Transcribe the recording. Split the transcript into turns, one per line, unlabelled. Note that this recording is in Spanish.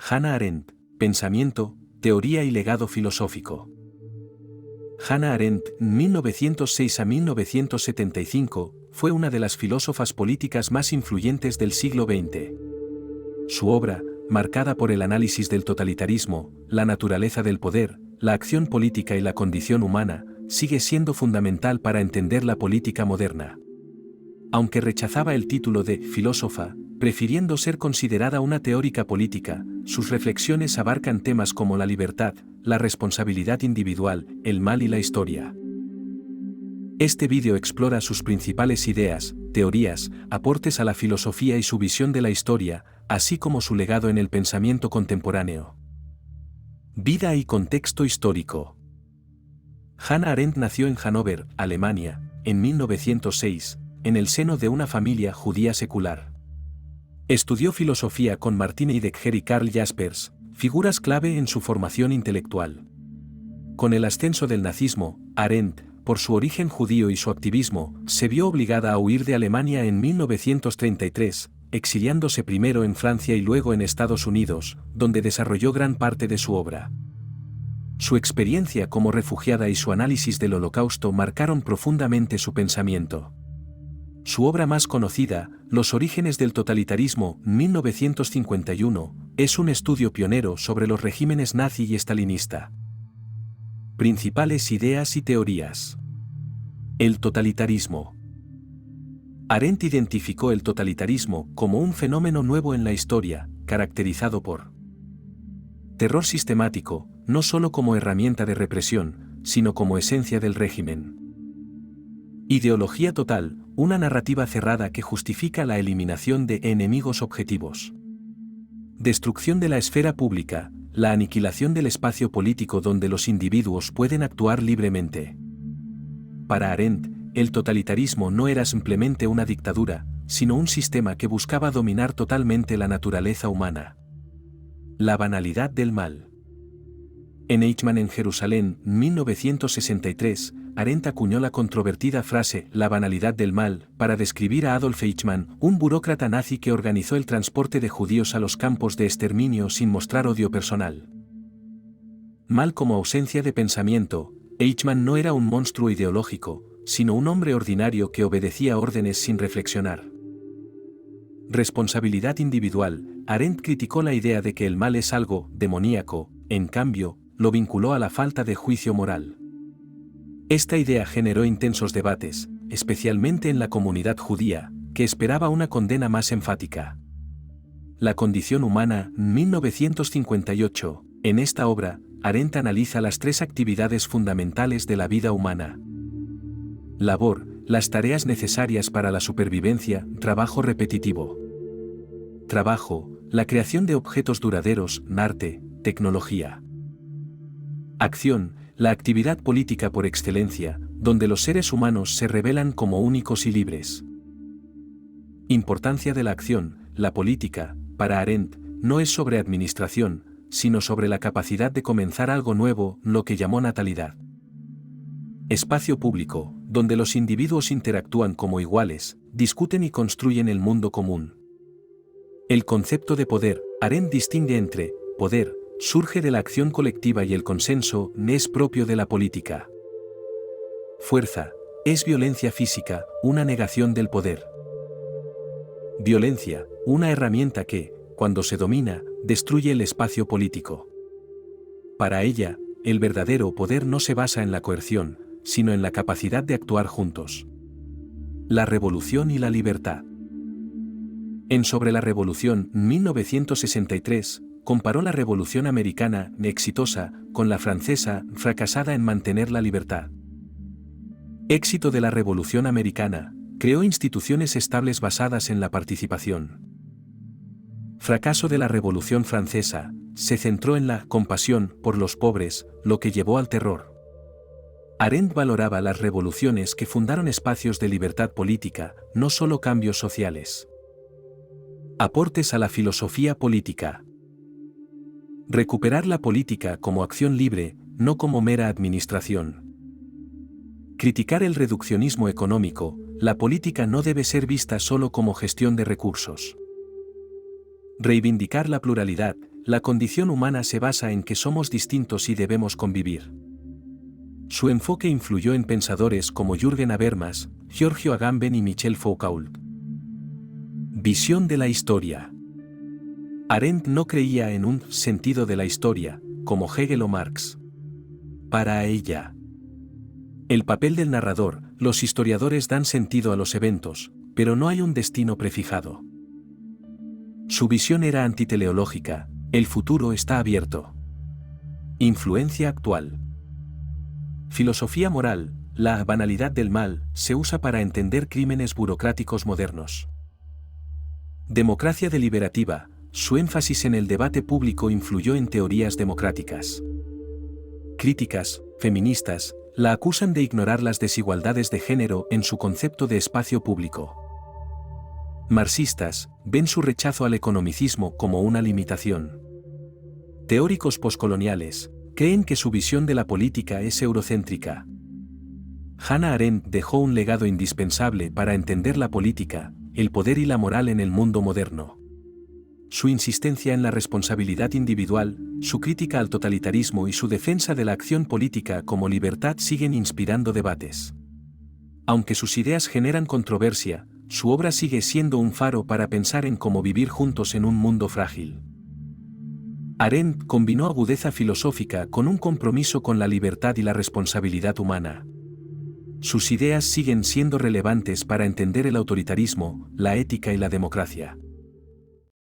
Hannah Arendt, Pensamiento, Teoría y Legado Filosófico. Hannah Arendt, 1906 a 1975, fue una de las filósofas políticas más influyentes del siglo XX. Su obra, marcada por el análisis del totalitarismo, la naturaleza del poder, la acción política y la condición humana, sigue siendo fundamental para entender la política moderna. Aunque rechazaba el título de filósofa, prefiriendo ser considerada una teórica política, sus reflexiones abarcan temas como la libertad, la responsabilidad individual, el mal y la historia. Este vídeo explora sus principales ideas, teorías, aportes a la filosofía y su visión de la historia, así como su legado en el pensamiento contemporáneo. Vida y contexto histórico. Hannah Arendt nació en Hannover, Alemania, en 1906, en el seno de una familia judía secular. Estudió filosofía con Martin Heidegger y Karl Jaspers, figuras clave en su formación intelectual. Con el ascenso del nazismo, Arendt, por su origen judío y su activismo, se vio obligada a huir de Alemania en 1933, exiliándose primero en Francia y luego en Estados Unidos, donde desarrolló gran parte de su obra. Su experiencia como refugiada y su análisis del Holocausto marcaron profundamente su pensamiento. Su obra más conocida, Los orígenes del totalitarismo, 1951, es un estudio pionero sobre los regímenes nazi y estalinista. Principales ideas y teorías. El totalitarismo. Arendt identificó el totalitarismo como un fenómeno nuevo en la historia, caracterizado por terror sistemático, no solo como herramienta de represión, sino como esencia del régimen. Ideología total, una narrativa cerrada que justifica la eliminación de enemigos objetivos. Destrucción de la esfera pública, la aniquilación del espacio político donde los individuos pueden actuar libremente. Para Arendt, el totalitarismo no era simplemente una dictadura, sino un sistema que buscaba dominar totalmente la naturaleza humana. La banalidad del mal. En Eichmann en Jerusalén, 1963, Arendt acuñó la controvertida frase «la banalidad del mal» para describir a Adolf Eichmann, un burócrata nazi que organizó el transporte de judíos a los campos de exterminio sin mostrar odio personal. Mal como ausencia de pensamiento, Eichmann no era un monstruo ideológico, sino un hombre ordinario que obedecía órdenes sin reflexionar. Responsabilidad individual. Arendt criticó la idea de que el mal es algo demoníaco, en cambio, lo vinculó a la falta de juicio moral. Esta idea generó intensos debates, especialmente en la comunidad judía, que esperaba una condena más enfática. La condición humana, 1958. En esta obra, Arendt analiza las tres actividades fundamentales de la vida humana. Labor, las tareas necesarias para la supervivencia, trabajo repetitivo. Trabajo, la creación de objetos duraderos, arte, tecnología. Acción, la actividad política por excelencia, donde los seres humanos se revelan como únicos y libres. Importancia de la acción. La política, para Arendt, no es sobre administración, sino sobre la capacidad de comenzar algo nuevo, lo que llamó natalidad. Espacio público, donde los individuos interactúan como iguales, discuten y construyen el mundo común. El concepto de poder. Arendt distingue entre poder, surge de la acción colectiva y el consenso, es propio de la política. Fuerza, es violencia física, una negación del poder. Violencia, una herramienta que, cuando se domina, destruye el espacio político. Para ella, el verdadero poder no se basa en la coerción, sino en la capacidad de actuar juntos. La revolución y la libertad. En Sobre la Revolución, 1963, comparó la Revolución Americana, exitosa, con la francesa, fracasada en mantener la libertad. Éxito de la Revolución Americana, creó instituciones estables basadas en la participación. Fracaso de la Revolución Francesa, se centró en la compasión por los pobres, lo que llevó al terror. Arendt valoraba las revoluciones que fundaron espacios de libertad política, no solo cambios sociales. Aportes a la filosofía política. Recuperar la política como acción libre, no como mera administración. Criticar el reduccionismo económico. La política no debe ser vista solo como gestión de recursos. Reivindicar la pluralidad. la condición humana se basa en que somos distintos y debemos convivir. Su enfoque influyó en pensadores como Jürgen Habermas, Giorgio Agamben y Michel Foucault. Visión de la historia. Arendt no creía en un sentido de la historia, como Hegel o Marx. Para ella, el papel del narrador, los historiadores dan sentido a los eventos, pero no hay un destino prefijado. Su visión era antiteleológica, el futuro está abierto. Influencia actual. Filosofía moral, la banalidad del mal, se usa para entender crímenes burocráticos modernos. Democracia deliberativa, su énfasis en el debate público influyó en teorías democráticas. Críticas, feministas, la acusan de ignorar las desigualdades de género en su concepto de espacio público. Marxistas, ven su rechazo al economicismo como una limitación. Teóricos poscoloniales, creen que su visión de la política es eurocéntrica. Hannah Arendt dejó un legado indispensable para entender la política, el poder y la moral en el mundo moderno. Su insistencia en la responsabilidad individual, su crítica al totalitarismo y su defensa de la acción política como libertad siguen inspirando debates. Aunque sus ideas generan controversia, su obra sigue siendo un faro para pensar en cómo vivir juntos en un mundo frágil. Arendt combinó agudeza filosófica con un compromiso con la libertad y la responsabilidad humana. Sus ideas siguen siendo relevantes para entender el autoritarismo, la ética y la democracia.